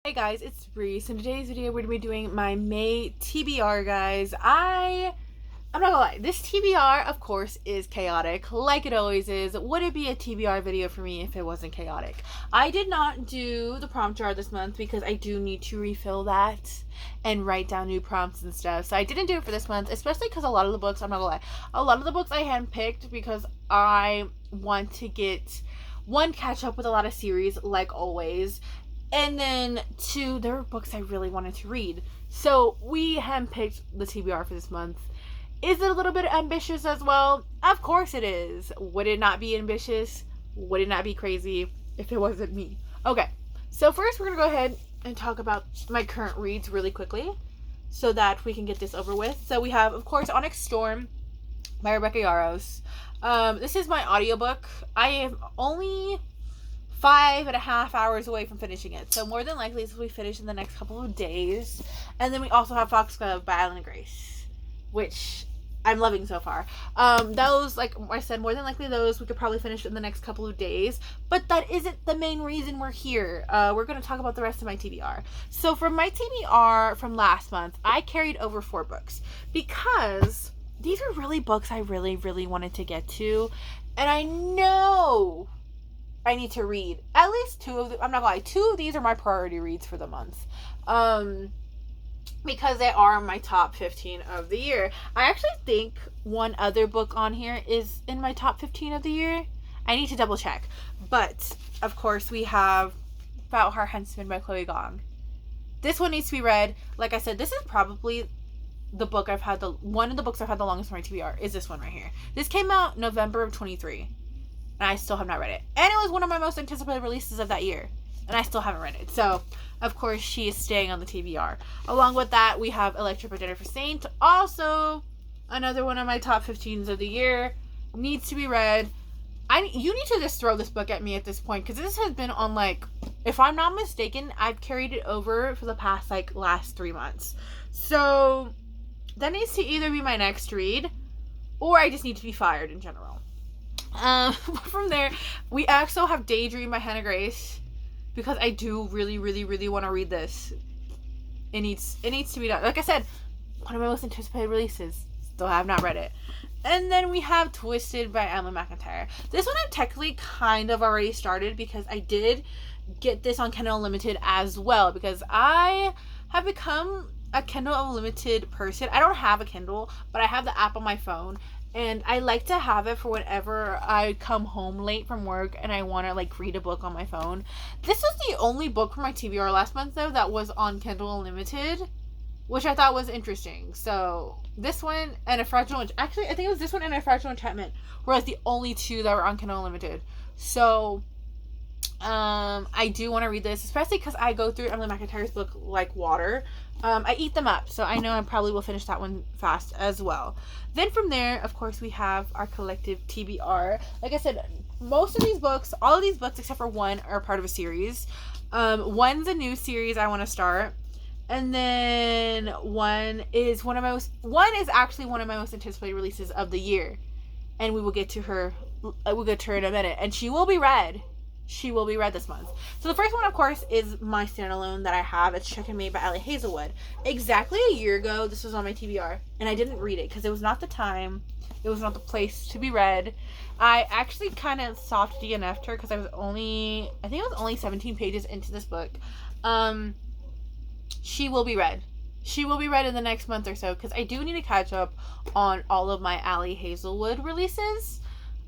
Hey guys, it's Reese. In today's video, we're gonna be doing my May TBR, guys. I'm not gonna lie, this TBR, of course, is chaotic, like it always is. Would it be a TBR video for me if it wasn't chaotic? I did not do the prompt jar this month because I do need to refill that and write down new prompts and stuff. So I didn't do it for this month, especially because a lot of the books, I'm not gonna lie, a lot of the books I handpicked because I want to get one, catch up with a lot of series, like always. And then two, there were books I really wanted to read. So we handpicked the TBR for this month. Is it a little bit ambitious as well? Of course it is. Would it not be ambitious? Would it not be crazy if it wasn't me? Okay, so first we're going to go ahead and talk about my current reads really quickly so that we can get this over with. So we have, of course, Onyx Storm by Rebecca Yarros. This is my audiobook. I am only 5.5 hours away from finishing it, so more than likely this will be finished in the next couple of days. And then we also have Foxglove by Alan Grace, which I'm loving so far. Those, like I said, more than likely those we could probably finish in the next couple of days, but that isn't the main reason we're here. We're going to talk about the rest of my TBR. So for my TBR from last month, I carried over 4 books because these are really books I really wanted to get to, and I know I need to read at least 2 of them. I'm not gonna lie, 2 of these are my priority reads for the month. Because they are my top 15 of the year. I actually think one other book on here is in my top 15 of the year. I need to double check. But, of course, we have About Her Huntsman by Chloe Gong. This one needs to be read. Like I said, this is probably the book one of the books I've had the longest for my TBR is this one right here. This came out November of 23. And I still have not read it. And it was one of my most anticipated releases of that year. And I still haven't read it. So, of course, she is staying on the TBR. Along with that, we have Electra by Jennifer Saint. Also, another one of my top 15s of the year. Needs to be read. You need to just throw this book at me at this point. Because this has been on, like, if I'm not mistaken, I've carried it over for the past, like, last 3 months. So, that needs to either be my next read. Or I just need to be fired in general. From there, we also have Daydream by Hannah Grace, because I do really want to read this. It needs to be done. Like I said, one of my most anticipated releases. Still have not read it. And then we have Twisted by Emily McIntyre. This one I've technically kind of already started because I did get this on Kindle Unlimited as well, because I have become a Kindle Unlimited person. I don't have a Kindle, but I have the app on my phone. And I like to have it for whenever I come home late from work and I want to, like, read a book on my phone. This was the only book from my TBR last month, though, that was on Kindle Unlimited, which I thought was interesting. So, this one and A Fragile... Actually, I think it was this one and A Fragile Enchantment were, like, the only 2 that were on Kindle Unlimited. So, I do want to read this, especially because I go through Emily McIntyre's book like water. I eat them up, so I know I probably will finish that one fast as well. Then from there, of course, we have our collective TBR. Like I said, most of these books, all of these books except for one, are part of a series. One's a new series I want to start. And then one is actually one of my most anticipated releases of the year. And we'll get to her in a minute. And she will be read. She will be read this month. So the first one, of course, is my standalone that I have. It's Chicken Made by Allie Hazelwood. Exactly a year ago, this was on my TBR, and I didn't read it because it was not the time. It was not the place to be read. I actually kind of soft DNF'd her because I think it was only 17 pages into this book. She will be read. She will be read in the next month or so because I do need to catch up on all of my Allie Hazelwood releases.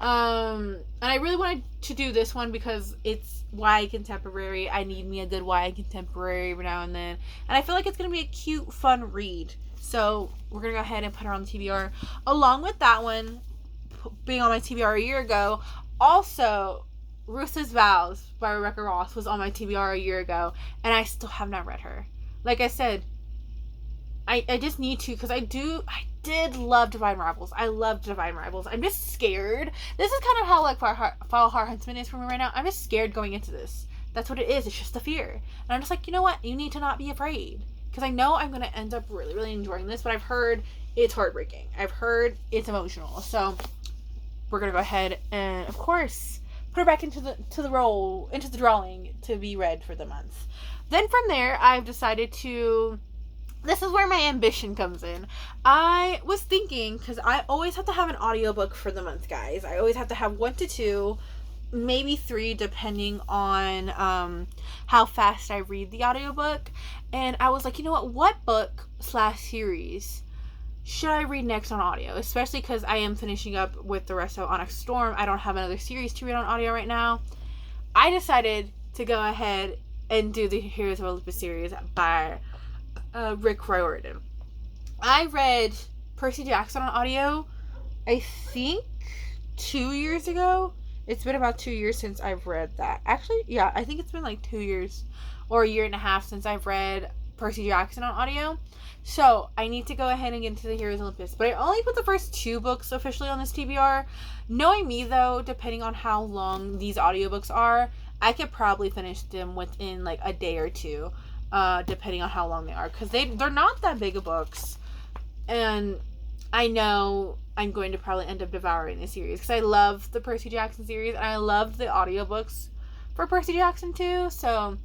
And I really wanted to do this one because it's YA contemporary. I need me a good YA contemporary every now and then. And I feel like it's going to be a cute, fun read. So we're going to go ahead and put her on the TBR. Along with that one, being on my TBR a year ago, also, Ruthless Vows by Rebecca Ross was on my TBR a year ago. And I still have not read her. Like I said, I just need to, because I did love Divine Rivals. I loved Divine Rivals. I'm just scared. This is kind of how, like, Follow Her Huntsman is for me right now. I'm just scared going into this. That's what it is. It's just the fear. And I'm just like, you know what? You need to not be afraid. Because I know I'm going to end up really enjoying this, but I've heard it's heartbreaking. I've heard it's emotional. So, we're going to go ahead and, of course, put her back into the drawing to be read for the month. Then from there, I've decided to. This is where my ambition comes in. I was thinking, because I always have to have an audiobook for the month, guys. I always have to have 1 to 2, maybe 3, depending on how fast I read the audiobook. And I was like, you know what book / series should I read next on audio? Especially because I am finishing up with the rest of Onyx Storm. I don't have another series to read on audio right now. I decided to go ahead and do the Heroes of Olympus series by Rick Riordan. I read Percy Jackson on audio, I think 2 years ago. It's been about 2 years since I've read that. Actually, yeah, I think it's been like 2 years or a year and a half since I've read Percy Jackson on audio. So I need to go ahead and get into the Heroes of Olympus. But I only put the first 2 books officially on this TBR. Knowing me though, depending on how long these audiobooks are, I could probably finish them within like a day or 2. Depending on how long they are, because they're not that big of books, and I know I'm going to probably end up devouring the series because I love the Percy Jackson series and I love the audiobooks for Percy Jackson too, so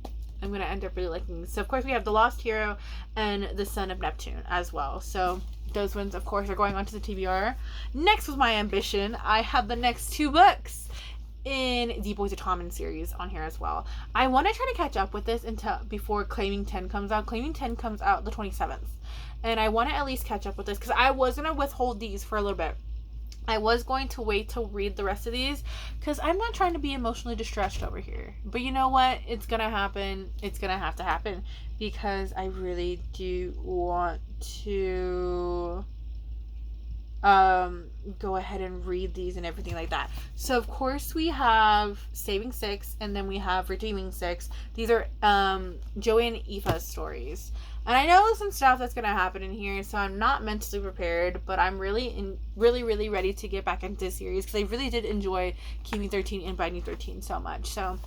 I'm going to end up really liking these. So of course we have The Lost Hero and The Son of Neptune as well, so those ones of course are going on to the TBR. Next was my ambition. I have the next 2 books in the Boys of Tommen series on here as well. I want to try to catch up with this until before Claiming 10 comes out. Claiming 10 comes out the 27th. And I want to at least catch up with this because I was going to withhold these for a little bit. I was going to wait to read the rest of these because I'm not trying to be emotionally distressed over here. But you know what? It's going to happen. It's going to have to happen because I really do want to go ahead and read these and everything like that. So of course we have Saving 6 and then we have Redeeming 6. These are Joey and Aoife's stories. And I know some stuff that's going to happen in here, so I'm not mentally prepared, but I'm really ready to get back into this series because I really did enjoy Keeping 13 and Binding 13 so much. So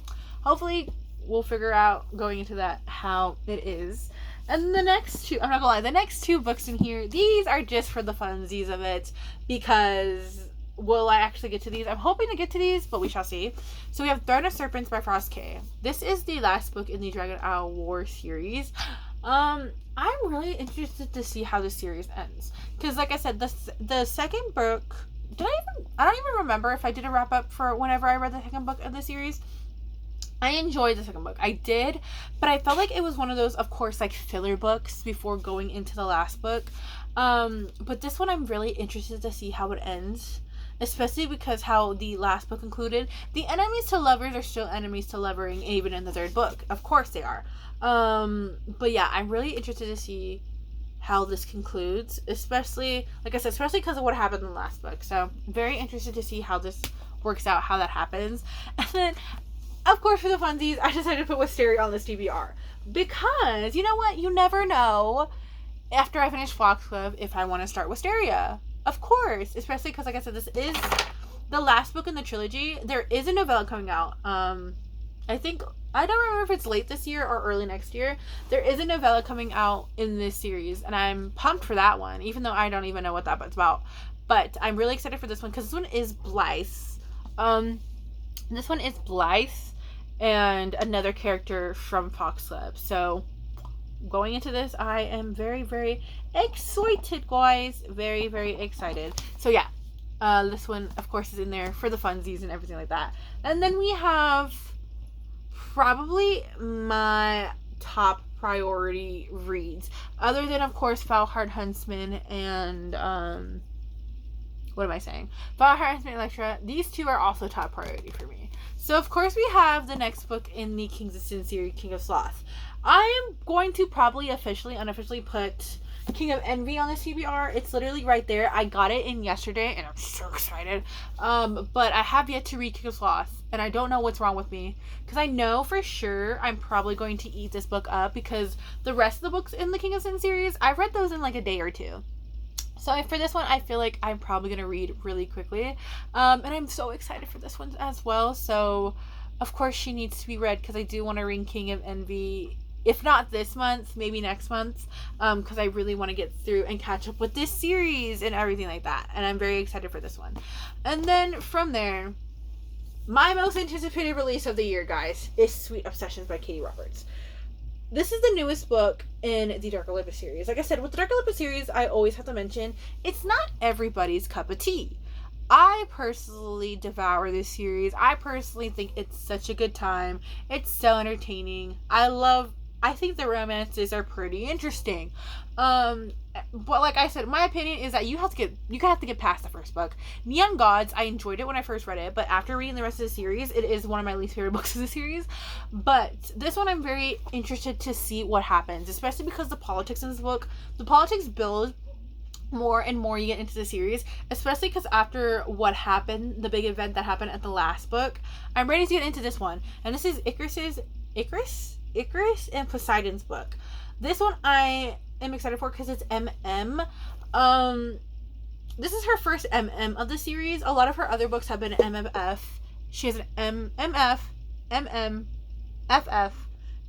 hopefully we'll figure out going into that how it is. And the next 2, I'm not gonna lie, the next 2 books in here, these are just for the funsies of it, because will I actually get to these? I'm hoping to get to these, but we shall see. So we have Throne of Serpents by Frost K. This is the last book in the Dragon Isle War series. I'm really interested to see how the series ends, because like I said, the second book, I don't even remember if I did a wrap up for whenever I read the second book of the series. I enjoyed the second book. I did, but I felt like it was one of those, of course, like filler books before going into the last book. But this one I'm really interested to see how it ends, especially because how the last book concluded. The enemies to lovers are still enemies to lovering even in the third book. Of course they are. But yeah, I'm really interested to see how this concludes, especially, like I said, especially because of what happened in the last book. So very interested to see how this works out, how that happens. And then of course, for the funsies, I decided to put Wisteria on this TBR. Because, you know what? You never know, after I finish Fox Club, if I want to start Wisteria. Of course. Especially because, like I said, this is the last book in the trilogy. There is a novella coming out. I don't remember if it's late this year or early next year. There is a novella coming out in this series. And I'm pumped for that one, even though I don't even know what that book's about. But I'm really excited for this one because this one is Blythe. This one is Blythe and another character from Fox Club. So going into this, I am very, very excited, guys. Very, very excited. So yeah, this one, of course, is in there for the funsies and everything like that. And then we have probably my top priority reads, other than, of course, Foulheart Huntsman and what am I saying? Foulheart Huntsman and Electra. These 2 are also top priority for me. So, of course, we have the next book in the Kings of Sin series, King of Sloth. I am going to probably unofficially put King of Envy on this TBR. It's literally right there. I got it in yesterday, and I'm so excited. But I have yet to read King of Sloth, and I don't know what's wrong with me. Because I know for sure I'm probably going to eat this book up, because the rest of the books in the King of Sin series, I read those in like a day or 2. So for this one, I feel like I'm probably going to read really quickly. And I'm so excited for this one as well. So, of course, she needs to be read because I do want to read King of Envy. If not this month, maybe next month. Because I really want to get through and catch up with this series and everything like that. And I'm very excited for this one. And then from there, My most anticipated release of the year, guys, is Sweet Obsessions by Katie Roberts. This is the newest book in the Dark Olympus series. Like I said, with the Dark Olympus series, I always have to mention, it's not everybody's cup of tea. I personally devour this series. I personally think it's such a good time. It's so entertaining. I think the romances are pretty interesting. But like I said, my opinion is that you have to get past the first book. Neon Gods, I enjoyed it when I first read it, but after reading the rest of the series, it is one of my least favorite books of the series. But this one, I'm very interested to see what happens, especially because the politics in this book, the politics build more and more you get into the series, especially because after what happened, the big event that happened at the last book, I'm ready to get into this one. And this is Icarus and Poseidon's book. This one I am excited for because it's MM. This is her first MM of the series. A lot of her other books have been MMF. She has an MMF, MM, FF,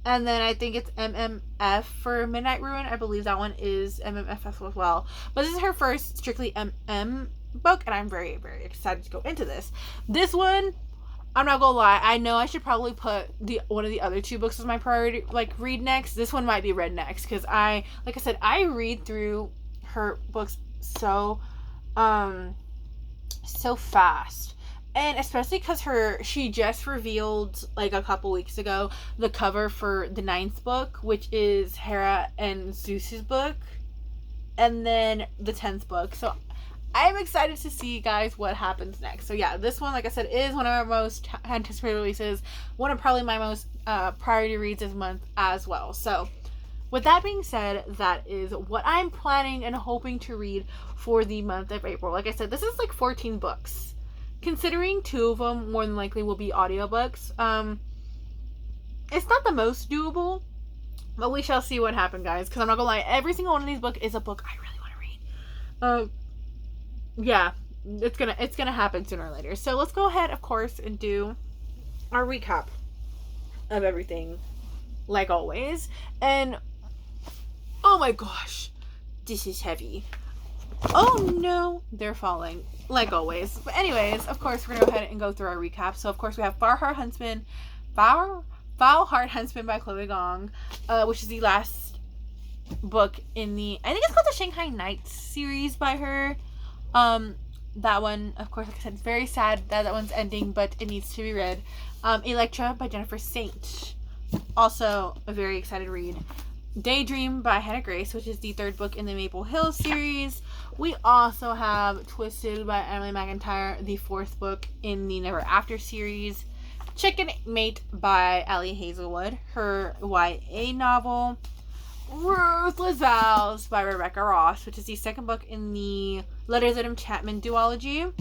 and then I think it's MMF for Midnight Ruin. I believe that one is MMFF as well. But this is her first strictly MM book, and I'm very, very excited to go into this. This one, I'm not gonna lie, I know I should probably put one of the other two books as my priority, like, read next. This one might be read next, because like I said, I read through her books so fast. And especially because she just revealed, like, a couple weeks ago, the cover for the 9th book, which is Hera and Zeus's book, and then the 10th book. So I'm excited to see, guys, what happens next. So yeah, this one, like I said, is one of our most anticipated releases. One of probably my most priority reads this month as well. So with that being said, that is what I'm planning and hoping to read for the month of April. Like I said, this is like 14 books. Considering 2 of them more than likely will be audiobooks. It's not the most doable, but we shall see what happens, guys. Because I'm not gonna lie, every single one of these books is a book I really want to read. Yeah, it's gonna happen sooner or later. So let's go ahead, of course, and do our recap of everything, like always. And oh my gosh, this is heavy. Oh no, they're falling, like always. But anyways, of course, we're gonna go ahead and go through our recap. So of course we have Foul Heart Huntsman by Chloe Gong, which is the last book in the, I think it's called the Shanghai Nights series by her. That one, of course, like I said, it's very sad that one's ending, but it needs to be read. Electra by Jennifer Saint, also a very excited read. Daydream by Hannah Grace, which is the 3rd book in the Maple Hill series. We also have Twisted by Emily McIntyre, the 4th book in the Never After series. Chicken Mate by Allie Hazelwood, her YA novel. Ruthless Vows by Rebecca Ross, which is the 2nd book in the Letters of Enchantment duology.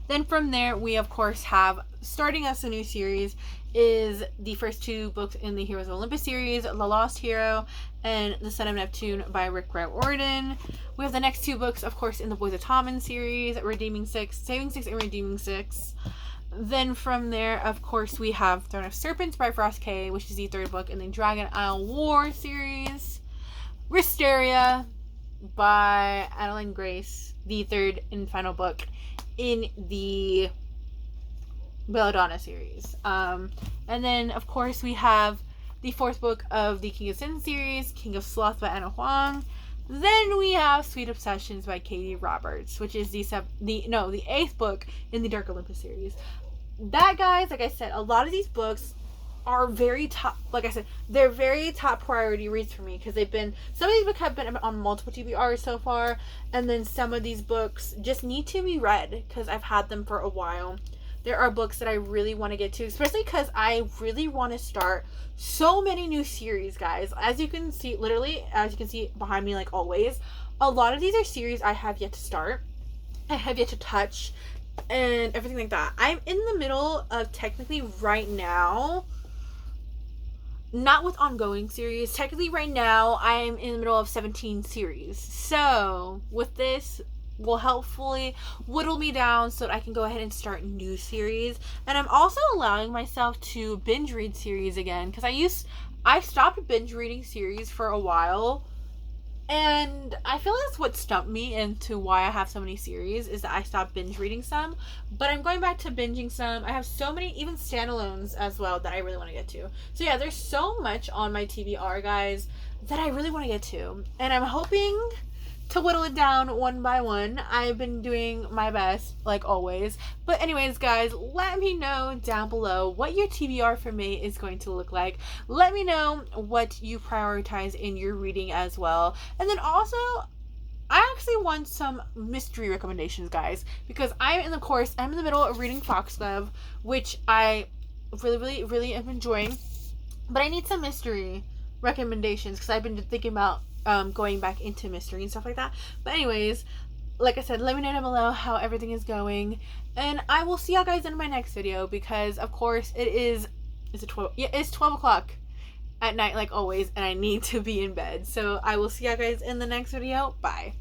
Then from there, we of course have, starting us a new series, is the first 2 books in the Heroes of Olympus series, The Lost Hero and The Son of Neptune by Rick Riordan. We have the next 2 books, of course, in the Boys of Tommen series, Saving Six and Redeeming Six. Then from there, of course, we have Throne of Serpents by Frost K, which is the 3rd book in the Dragon Isle War series. Wisteria by Adeline Grace, the 3rd and final book in the Belladonna series. And then, of course, we have the 4th book of the King of Sin series, King of Sloth by Anna Huang. Then we have Sweet Obsessions by Katie Roberts, which is the 8th book in the Dark Olympus series. That, guys, like I said, a lot of these books are very top, like I said, they're very top priority reads for me, because some of these books have been on multiple TBRs so far, and then some of these books just need to be read, because I've had them for a while. There are books that I really want to get to, especially because I really want to start so many new series, guys. As you can see, literally, as you can see behind me, like always, a lot of these are series I have yet to start, I have yet to touch, and everything like that. I'm in the middle of, technically right now, not with ongoing series, technically right now, I'm in the middle of 17 series. So, with this, will helpfully whittle me down so that I can go ahead and start new series. And I'm also allowing myself to binge read series again, because I stopped binge reading series for a while, And I feel that's what stumped me into why I have so many series is that I stopped binge reading some, but I'm going back to binging some. I have so many, even standalones as well, that I really want to get to. So yeah, there's so much on my TBR, guys, that I really want to get to. And I'm hoping to whittle it down one by one. I've been doing my best, like always. But anyways, guys, let me know down below what your TBR for May is going to look like. Let me know what you prioritize in your reading as well. And then also, I actually want some mystery recommendations, guys, because I'm in the middle of reading Foxglove, which I really am enjoying. But I need some mystery recommendations because I've been thinking about going back into mystery and stuff like that. But anyways, like I said, let me know down below how everything is going, and I will see y'all guys in my next video because of course is it 12? Yeah, it's 12 o'clock at night like always, and I need to be in bed. So I will see y'all guys in the next video. Bye.